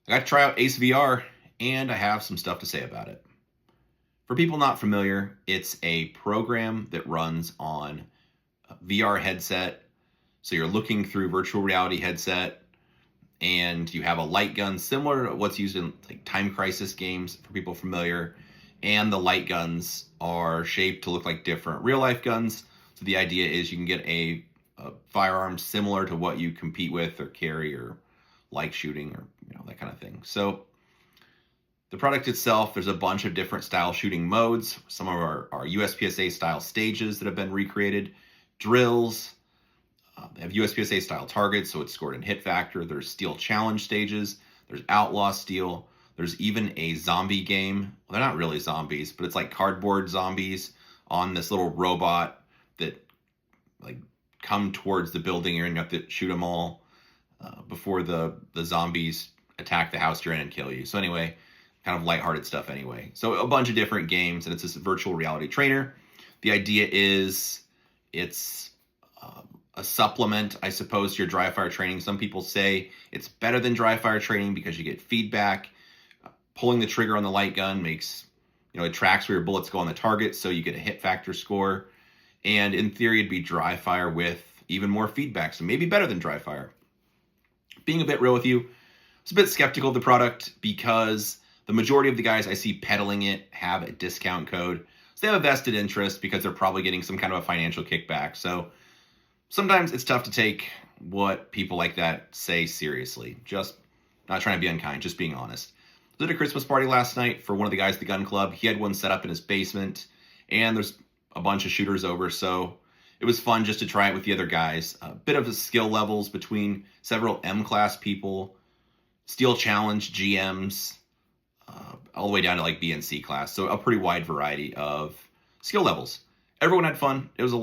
I got to try out ACVR, and I have some stuff to say about it. For people not familiar, it's a program that runs on a VR headset. So you're looking through virtual reality headset, and you have a light gun similar to what's used in like Time Crisis games for people familiar. And the light guns are shaped to look like different real life guns. So the idea is you can get a firearm similar to what you compete with or carry or like shooting or that kind of thing. So the product itself, there's a bunch of different style shooting modes. Some of our USPSA style stages that have been recreated, drills. They have USPSA style targets, so it's scored in hit factor. There's steel challenge stages. There's outlaw steel. There's even a zombie game. Well, they're not really zombies, but it's like cardboard zombies on this little robot that like come towards the building, and you have to shoot them all before the zombies attack the house you're in and kill you. So anyway, kind of lighthearted stuff anyway. So a bunch of different games, and it's this virtual reality trainer. The idea is it's a supplement, I suppose, to your dry fire training. Some people say it's better than dry fire training because you get feedback. Pulling the trigger on the light gun makes, it tracks where your bullets go on the target, so you get a hit factor score. And in theory, it'd be dry fire with even more feedback, so maybe better than dry fire. Being a bit real with you, I was a bit skeptical of the product because the majority of the guys I see peddling it have a discount code. So they have a vested interest because they're probably getting some kind of a financial kickback. So sometimes it's tough to take what people like that say seriously. Just not trying to be unkind, just being honest. I was at a Christmas party last night for one of the guys at the gun club. He had one set up in his basement, and there's a bunch of shooters over, so it was fun just to try it with the other guys. A bit of the skill levels between several M-class people, steel challenge GMs, all the way down to like B and C class. So a pretty wide variety of skill levels. Everyone had fun. It was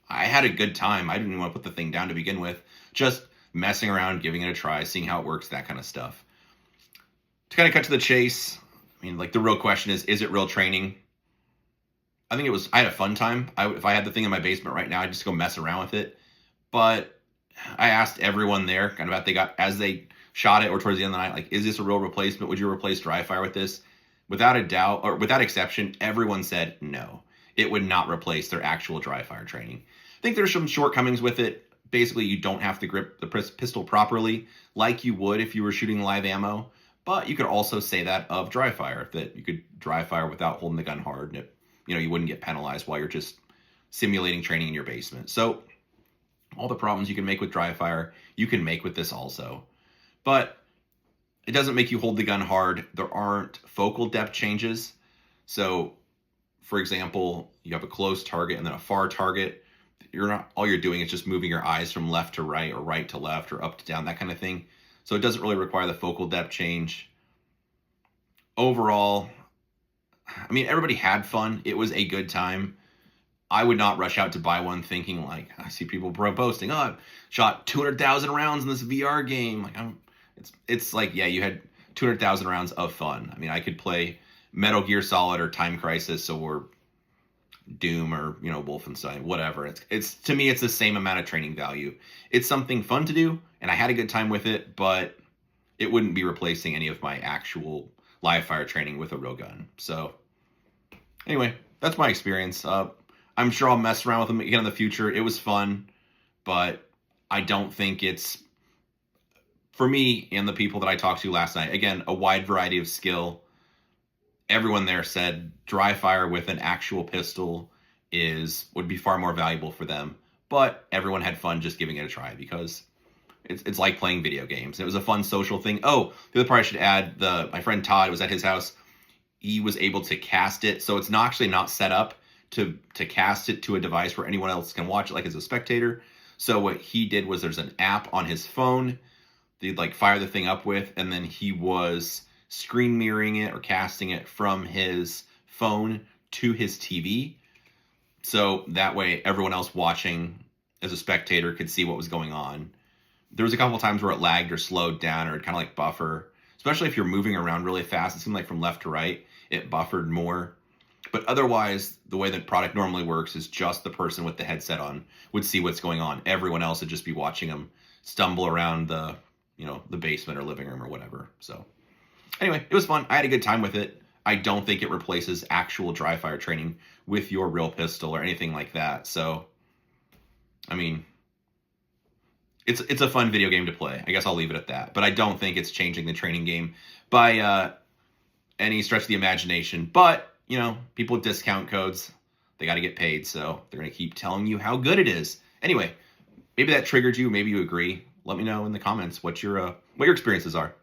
I had a good time. I didn't even want to put the thing down to begin with. Just messing around, giving it a try, seeing how it works, that kind of stuff. To kind of cut to the chase, the real question is it real training? I had a fun time. If I had the thing in my basement right now, I'd just go mess around with it. But I asked everyone there kind of as they shot it or towards the end of the night, is this a real replacement? Would you replace dry fire with this? Without a doubt, or without exception, everyone said no. It would not replace their actual dry fire training. I think there's some shortcomings with it. Basically, you don't have to grip the pistol properly like you would if you were shooting live ammo. But you could also say that of dry fire, that you could dry fire without holding the gun hard, and you wouldn't get penalized while you're just simulating training in your basement. So all the problems you can make with dry fire, you can make with this also. But it doesn't make you hold the gun hard. There aren't focal depth changes. So, for example, you have a close target and then a far target. All you're doing is just moving your eyes from left to right or right to left or up to down, that kind of thing. So it doesn't really require the focal depth change. Overall, everybody had fun. It was a good time. I would not rush out to buy one thinking I see people boasting, I've shot 200,000 rounds in this VR game. It's you had 200,000 rounds of fun. I could play Metal Gear Solid or Time Crisis or Doom or, Wolfenstein, whatever. It's to me, it's the same amount of training value. It's something fun to do, and I had a good time with it, but it wouldn't be replacing any of my actual live fire training with a real gun. So anyway, that's my experience. I'm sure I'll mess around with them again in the future. It was fun, but I don't think it's, for me and the people that I talked to last night, again, a wide variety of skill. Everyone there said dry fire with an actual pistol would be far more valuable for them. But everyone had fun just giving it a try because it's like playing video games. It was a fun social thing. Oh, the other part I should add, my friend Todd was at his house. He was able to cast it. So it's actually not set up to cast it to a device where anyone else can watch it like as a spectator. So what he did was there's an app on his phone that he'd fire the thing up with, and then he was screen mirroring it or casting it from his phone to his TV. So that way everyone else watching as a spectator could see what was going on. There was a couple of times where it lagged or slowed down or it kind of buffer, especially if you're moving around really fast. It seemed like from left to right, it buffered more. But otherwise, the way the product normally works is just the person with the headset on would see what's going on. Everyone else would just be watching them stumble around the basement or living room or whatever. So Anyway, it was fun. I had a good time with it. I don't think it replaces actual dry fire training with your real pistol or anything like that. So, I mean, it's a fun video game to play. I guess I'll leave it at that. But I don't think it's changing the training game by any stretch of the imagination. But, you know, people with discount codes, they got to get paid. So they're going to keep telling you how good it is. Anyway, maybe that triggered you. Maybe you agree. Let me know in the comments what your experiences are.